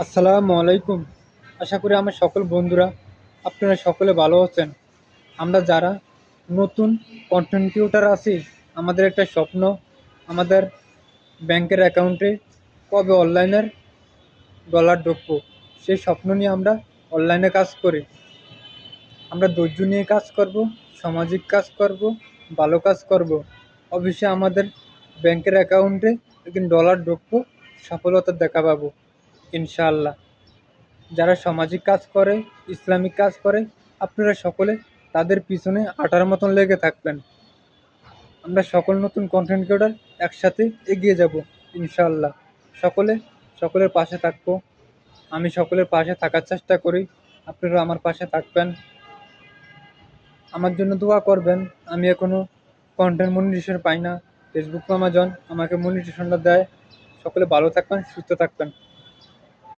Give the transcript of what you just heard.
আসসালামু আলাইকুম। আশা করি আমার সকল বন্ধুরা আপনারা সকলে ভালো আছেন। আমরা যারা নতুন কন্টেন্ট ক্রিয়েটর আছি, আমাদের একটা স্বপ্ন, আমাদের ব্যাংকের অ্যাকাউন্টে কবে অনলাইনের ডলার ঢুকবো, সেই স্বপ্ন নিয়ে আমরা অনলাইনে কাজ করি। আমরা ধৈর্য নিয়ে কাজ করব, সামাজিক কাজ করব, ভালো কাজ করব। অবশ্যই আমাদের ব্যাংকের অ্যাকাউন্টে একদিন ডলার ঢুকবো, সফলতা দেখা পাবো ইনশাআল্লাহ। যারা সামাজিক কাজ করে, ইসলামিক কাজ করে, আপনারা সকলে তাদের পিছনে আটার মতন লেগে থাকবেন। আমরা সকল নতুন কন্টেন্ট ক্রিয়েটর একসাথে এগিয়ে যাব ইনশাআল্লাহ। সকলে সকলের পাশে থাকবো। আমি সকলের পাশে থাকার চেষ্টা করি, আপনারা আমার পাশে থাকবেন, আমার জন্য দোয়া করবেন। আমি এখনো কন্টেন্ট মনিটাইজেশন পাই না, ফেসবুক আমাজন আমাকে মনিটাইজেশনটা দেয়। সকলে ভালো থাকবেন, সুস্থ থাকবেন।